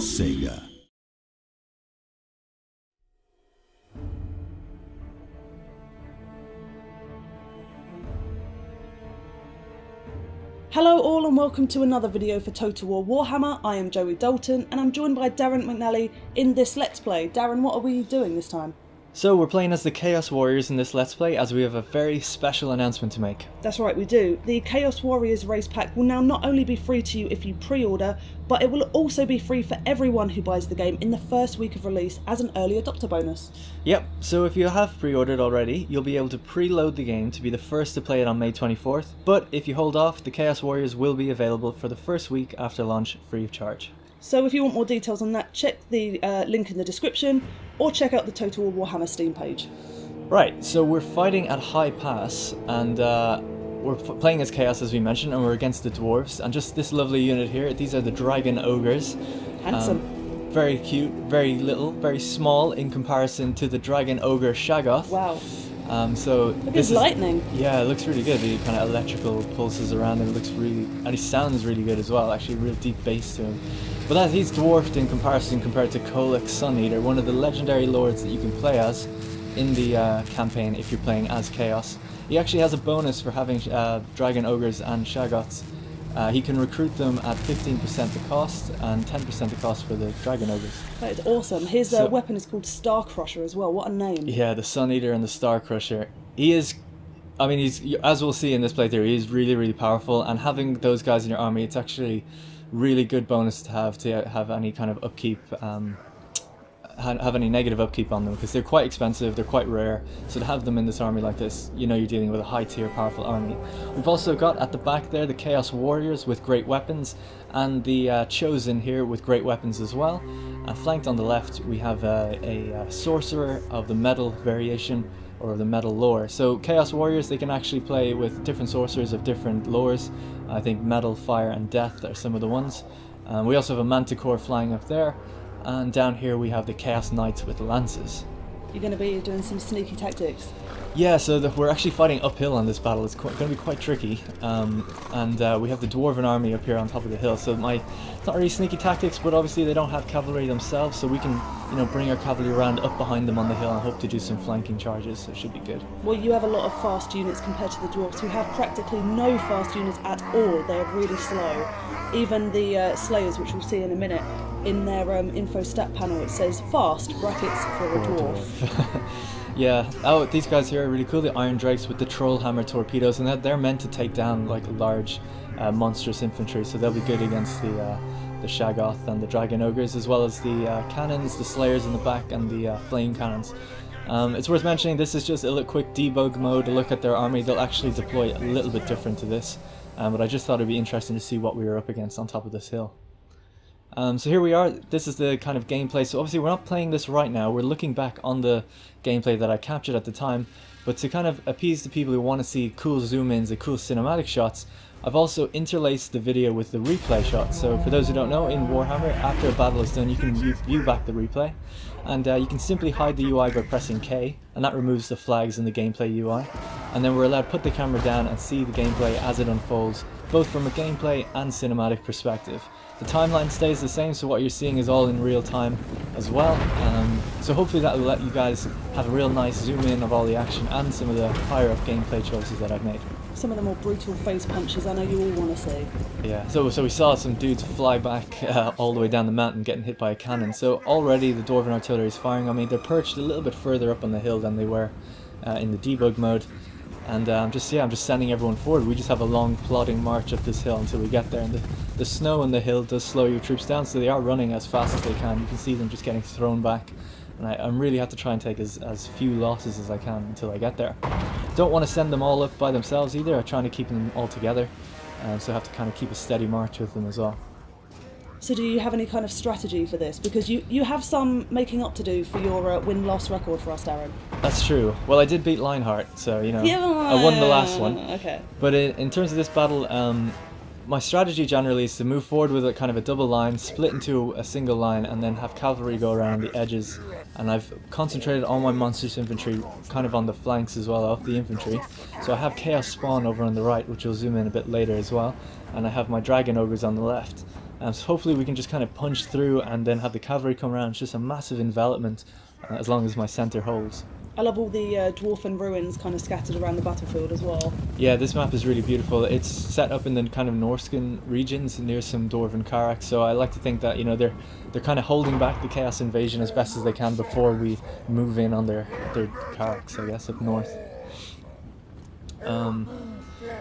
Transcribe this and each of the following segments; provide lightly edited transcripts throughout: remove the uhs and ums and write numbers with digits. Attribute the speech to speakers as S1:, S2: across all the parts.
S1: Sega.
S2: Hello all and welcome to another video for Total War Warhammer. I am Joey Dalton and I'm joined by Darren McNally in this Let's Play. Darren, what are we doing this time?
S3: So we're playing as the Chaos Warriors in this Let's Play, as we have a very special announcement to make.
S2: That's right, we do. The Chaos Warriors race pack will now not only be free to you if you pre-order, but it will also be free for everyone who buys the game in the first week of release as an early adopter bonus.
S3: Yep, so if you have pre-ordered already, you'll be able to preload the game to be the first to play it on May 24th, but if you hold off, the Chaos Warriors will be available for the first week after launch, free of charge.
S2: So if you want more details on that, check the link in the description, or check out the Total War Warhammer Steam page.
S3: Right, so we're fighting at High Pass, and we're playing as Chaos as we mentioned, and we're against the Dwarves, and just this lovely unit here, these are the Dragon Ogres.
S2: Handsome.
S3: Very cute, very little, very small in comparison to the Dragon Ogre Shaggoth.
S2: Wow.
S3: So
S2: Look at
S3: this
S2: his lightning.
S3: Yeah, it looks really good. The kind of electrical pulses around him. It looks really, and he sounds really good as well. Actually, real deep bass to him. But he's dwarfed in comparison compared to Kholek Sonnenfresser, one of the legendary lords that you can play as in the campaign if you're playing as Chaos. He actually has a bonus for having Dragon Ogres and Shaggoths. He can recruit them at 15% the cost and 10% the cost for the Dragon Ogres.
S2: That is awesome. His weapon is called Star Crusher as well. What a name.
S3: Yeah, the Sun Eater and the Star Crusher. He is, I mean, he's, as we'll see in this playthrough, he is really, really powerful, and having those guys in your army, it's actually really good bonus to have any kind of upkeep, have any negative upkeep on them, because they're quite expensive, they're quite rare, so to have them in this army like this, you know you're dealing with a high tier powerful army. We've also got at the back there the Chaos Warriors with great weapons, and the Chosen here with great weapons as well. And flanked on the left we have a Sorcerer of the Metal variation, or the Metal lore. So Chaos Warriors, they can actually play with different sorcerers of different lores. I think Metal, Fire and Death are some of the ones. We also have a Manticore flying up there. And down here we have the Chaos Knights with lances.
S2: You're going to be doing some sneaky tactics.
S3: Yeah, so we're actually fighting uphill on this battle. It's going to be quite tricky. And we have the Dwarven army up here on top of the hill. So it's not really sneaky tactics, but obviously they don't have cavalry themselves, so we can, you know, bring our cavalry around up behind them on the hill and hope to do some flanking charges. So it should be good.
S2: Well, you have a lot of fast units compared to the Dwarves, who have practically no fast units at all. They're really slow. Even the Slayers, which we'll see in a minute, in their info stat panel it says fast, brackets for a dwarf.
S3: Yeah, oh, these guys here are really cool, the Iron Drakes with the Troll Hammer torpedoes, and they're meant to take down like large monstrous infantry, so they'll be good against the Shaggoth and the Dragon Ogres, as well as the cannons, the Slayers in the back, and the flame cannons. It's worth mentioning this is just a quick debug mode, a look at their army. They'll actually deploy a little bit different to this, but I just thought it'd be interesting to see what we were up against on top of this hill. So here we are, this is the kind of gameplay. So obviously we're not playing this right now, we're looking back on the gameplay that I captured at the time, but to kind of appease the people who want to see cool zoom-ins and cool cinematic shots, I've also interlaced the video with the replay shots. So for those who don't know, in Warhammer, after a battle is done, you can view back the replay, and you can simply hide the UI by pressing K, and that removes the flags in the gameplay UI, and then we're allowed to put the camera down and see the gameplay as it unfolds, both from a gameplay and cinematic perspective. The timeline stays the same, so what you're seeing is all in real time as well. So hopefully that will let you guys have a real nice zoom in of all the action and some of the higher up gameplay choices that I've made.
S2: Some of the more brutal face punches I know you all want to see.
S3: Yeah, so we saw some dudes fly back all the way down the mountain getting hit by a cannon. So already the Dwarven artillery is firing on me. They're perched a little bit further up on the hill than they were in the debug mode. And I'm just sending everyone forward. We just have a long plodding march up this hill until we get there, and the snow on the hill does slow your troops down, so they are running as fast as they can. You can see them just getting thrown back, and I really have to try and take as few losses as I can until I get there. Don't want to send them all up by themselves either. I'm trying to keep them all together, so I have to kind of keep a steady march with them as well.
S2: So do you have any kind of strategy for this? Because you have some making up to do for your win-loss record for us, Darren.
S3: That's true. Well, I did beat Lionheart, so, you know,
S2: yeah,
S3: I won the last one.
S2: Okay.
S3: But in terms of this battle, my strategy generally is to move forward with a kind of a double line, split into a single line, and then have cavalry go around the edges. And I've concentrated all my monstrous infantry kind of on the flanks as well of the infantry. So I have Chaos Spawn over on the right, which we'll zoom in a bit later as well. And I have my Dragon Ogres on the left. So hopefully we can just kind of punch through and then have the cavalry come around. It's just a massive envelopment as long as my centre holds.
S2: I love all the dwarfen ruins kind of scattered around the battlefield as well.
S3: Yeah, this map is really beautiful. It's set up in the kind of Norscan regions near some dwarven carracks, so I like to think that, you know, they're kind of holding back the Chaos Invasion as best as they can before we move in on their carracks, I guess, up north.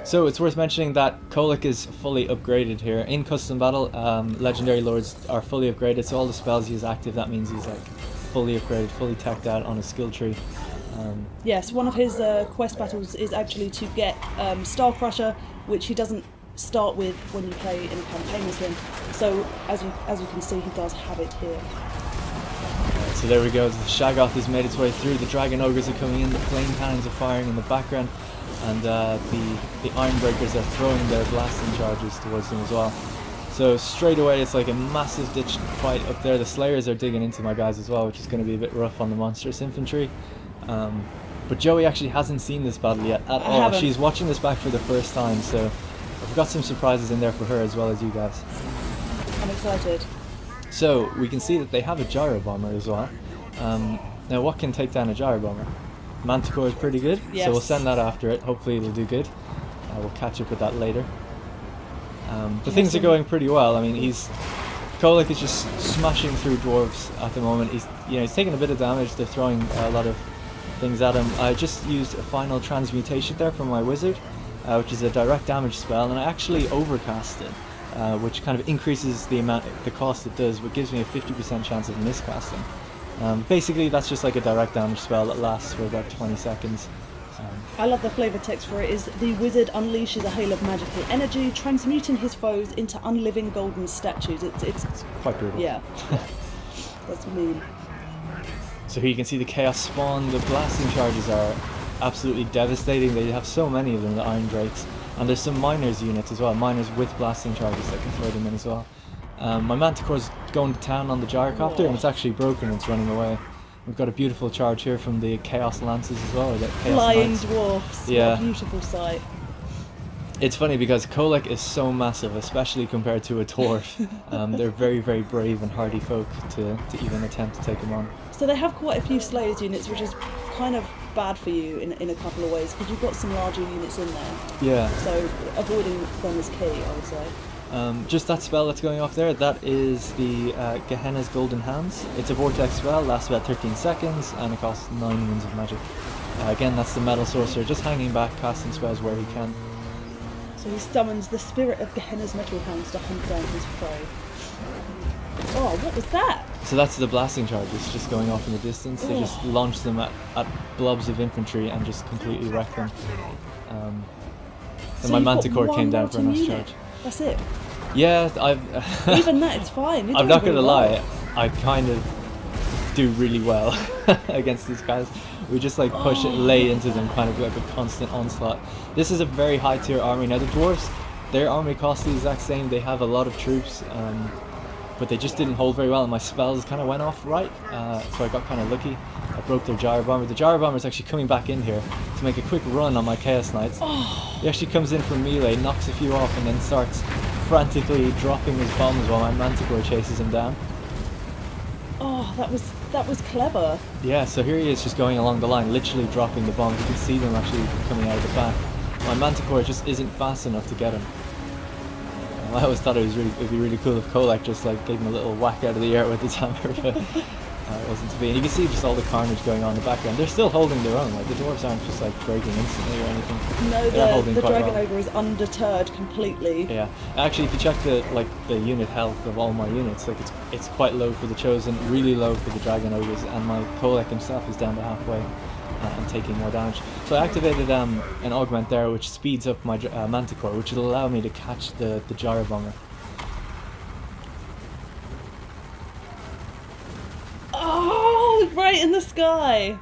S3: So it's worth mentioning that Kholek is fully upgraded here. In Custom Battle, Legendary Lords are fully upgraded, so all the spells he has active, that means he's like fully upgraded, fully teched out on a skill tree.
S2: Yes, one of his quest battles is actually to get Star Crusher, which he doesn't start with when you play in a campaign with him. So as you can see, he does have it here.
S3: So there we go, the Shaggoth has made its way through, the Dragon Ogres are coming in, the flame cannons are firing in the background, and the Ironbreakers are throwing their blasting charges towards them as well. So straight away it's like a massive ditch fight up there. The Slayers are digging into my guys as well, which is going to be a bit rough on the monstrous infantry. But Joey actually hasn't seen this battle yet at all.
S2: Haven't.
S3: She's watching this back for the first time, so I've got some surprises in there for her as well as you guys.
S2: I'm excited.
S3: So we can see that they have a gyro bomber as well. Now what can take down a gyro bomber? Manticore is pretty good,
S2: Yes.
S3: so we'll send that after it. Hopefully it'll do good. We'll catch up with that later. But things are going pretty well. I mean, Kholek is just smashing through dwarves at the moment. He's taking a bit of damage. They're throwing a lot of things at him. I just used a final transmutation there from my wizard, which is a direct damage spell, and I actually overcast it, which kind of increases the cost it does, but gives me a 50% chance of miscasting. Basically, that's just like a direct damage spell that lasts for about 20 seconds.
S2: I love the flavour text for it. Is the wizard unleashes a hail of magical energy, transmuting his foes into unliving golden statues. It's
S3: quite brutal.
S2: Yeah, that's mean.
S3: So here you can see the Chaos Spawn. The blasting charges are absolutely devastating. They have so many of them, the Iron Drakes. And there's some miners units as well, miners with blasting charges that can throw them in as well. My Manticore's going to town on the Gyrocopter, and it's actually broken, it's running away. We've got a beautiful charge here from the Chaos Lances as well, or the Chaos
S2: Flying
S3: Knights.
S2: dwarfs.
S3: Yeah.
S2: What a beautiful sight.
S3: It's funny because Kholek is so massive, especially compared to a dwarf. They're very, very brave and hardy folk to even attempt to take him on.
S2: So they have quite a few Slayers units, which is kind of bad for you in a couple of ways, because you've got some larger units in there.
S3: Yeah.
S2: So avoiding them is key, I would say.
S3: Just that spell that's going off there, that is the Gehenna's Golden Hands. It's a vortex spell, lasts about 13 seconds, and it costs 9 wounds of magic. Again, that's the Metal Sorcerer, just hanging back, casting spells where he can.
S2: So he summons the spirit of Gehenna's metal hounds to hunt down his prey. Oh, what was that?
S3: So that's the blasting charges, just going off in the distance. They just launch them at blobs of infantry and just completely wreck them. And
S2: So
S3: my
S2: you've got
S3: Manticore
S2: one
S3: came down for a nice
S2: unit.
S3: charge.
S2: That's it.
S3: Yeah,
S2: Even that, it's fine. You're
S3: I'm
S2: doing
S3: not gonna
S2: really
S3: lie,
S2: well.
S3: I kind of do really well against these guys. We just like push it, lay into them, kind of like a constant onslaught. This is a very high tier army. Now the dwarves, their army costs the exact same. They have a lot of troops, but they just didn't hold very well, and my spells kind of went off right, so I got kind of lucky. I broke their Gyro Bomber. The Gyro Bomber is actually coming back in here to make a quick run on my Chaos Knights. He actually comes in from melee, knocks a few off, and then starts frantically dropping his bombs while my Manticore chases him down.
S2: Oh, that was clever.
S3: Yeah, so here he is just going along the line, literally dropping the bombs. You can see them actually coming out of the back. My Manticore just isn't fast enough to get him. I always thought it'd be really cool if Kholek just like gave him a little whack out of the air with his hammer, but it wasn't to be. And you can see just all the carnage going on in the background. They're still holding their own. Like the dwarves aren't just like breaking instantly or anything.
S2: No,
S3: They're holding
S2: the
S3: quite
S2: Dragon
S3: well.
S2: Ogre is undeterred completely.
S3: Yeah, actually, if you check the unit health of all my units, like it's quite low for the Chosen, really low for the Dragon Ogres, and my Kholek himself is down to halfway and taking more damage. So I activated an augment there, which speeds up my Manticore, which will allow me to catch the Gyro Bomber.
S2: Oh, right in the sky.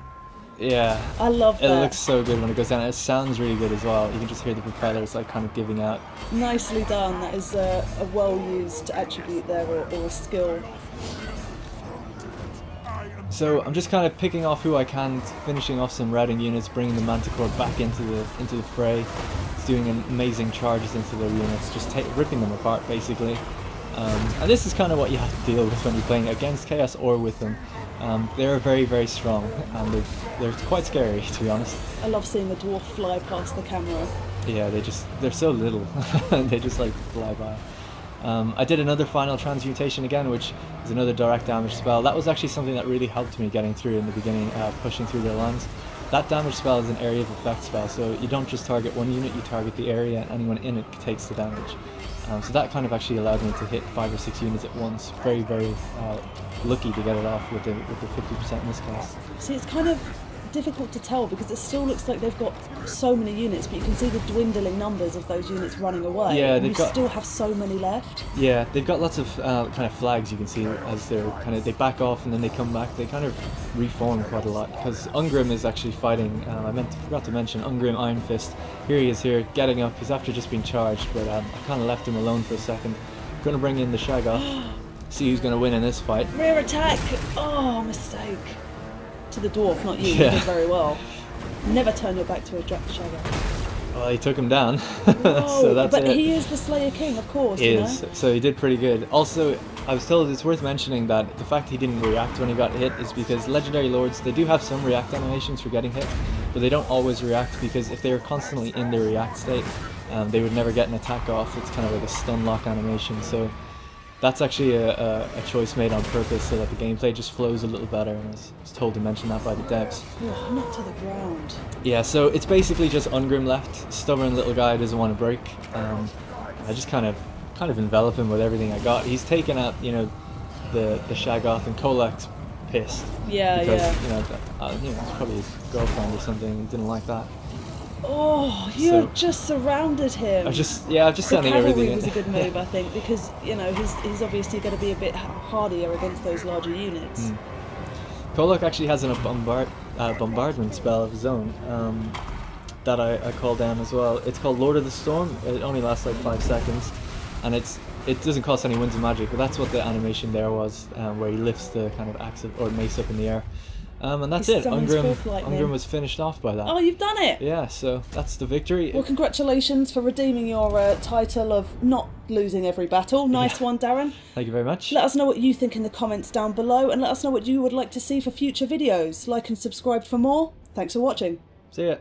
S3: Yeah,
S2: I love that.
S3: it looks so good when it goes down. It sounds really good as well. You can just hear the propellers like kind of giving out.
S2: Nicely done. That is a well-used attribute there, or a skill.
S3: So I'm just kind of picking off who I can, finishing off some routing units, bringing the Manticore back into the fray. It's doing amazing charges into their units, just ripping them apart basically. And this is kind of what you have to deal with when you're playing against Chaos or with them. They're very, very strong, and they're quite scary, to be honest.
S2: I love seeing the dwarf fly past the camera.
S3: Yeah, they're so little, and they just like to fly by. I did another final transmutation again, which is another direct damage spell. That was actually something that really helped me getting through in the beginning, pushing through their lines. That damage spell is an area of effect spell, so you don't just target one unit, you target the area, and anyone in it takes the damage. So that kind of actually allowed me to hit 5 or 6 units at once. Very, very lucky to get it off with the 50% in this case.
S2: See, it's kind of difficult to tell because it still looks like they've got so many units, but you can see the dwindling numbers of those units running away.
S3: Yeah,
S2: and still have so many left.
S3: Yeah, they've got lots of kind of flags you can see as they back off and then they come back. They kind of reform quite a lot because Ungrim is actually fighting. Forgot to mention Ungrim Iron Fist. Here he is here, getting up. He's after just being charged, but I kind of left him alone for a second. Going to bring in the Shaggoth. See who's going to win in this fight.
S2: Rear attack! Oh, mistake. To the dwarf, not you.
S3: Yeah.
S2: You did very well. Never turn your back to a Shaggoth.
S3: Well, he took him down.
S2: Whoa,
S3: So that's
S2: but
S3: it.
S2: he is the Slayer King, of course.
S3: He
S2: you
S3: is.
S2: know?
S3: So he did pretty good. Also, I was told it's worth mentioning that the fact he didn't react when he got hit is because Legendary Lords, they do have some react animations for getting hit, but they don't always react because if they were constantly in their react state, they would never get an attack off. It's kind of like a stun lock animation. So that's actually a choice made on purpose so that the gameplay just flows a little better, and I was told to mention that by the devs.
S2: Oh, not to the ground.
S3: Yeah, so it's basically just Ungrim left. Stubborn little guy, doesn't want to break. I just kind of envelop him with everything I got. He's taken out, the Shaggoth, and Kholek's pissed.
S2: Yeah,
S3: because,
S2: yeah.
S3: It's probably his girlfriend or something. He didn't like that.
S2: Oh, you just surrounded him.
S3: I'm just sending
S2: the cavalry
S3: everything in.
S2: was a good move, I think, because he's obviously going to be a bit hardier against those larger units.
S3: Kholek actually has a bombardment spell of his own that I call down as well. It's called Lord of the Storm. It only lasts like 5 seconds, and it doesn't cost any winds of magic, but that's what the animation there was, where he lifts the kind of axe or mace up in the air. And that's it. Ungrim was finished off by that.
S2: Oh, you've done it!
S3: Yeah, so that's the victory.
S2: Well, congratulations for redeeming your title of not losing every battle. Nice one, Darren.
S3: Thank you very much.
S2: Let us know what you think in the comments down below, and let us know what you would like to see for future videos. Like and subscribe for more. Thanks for watching.
S3: See ya.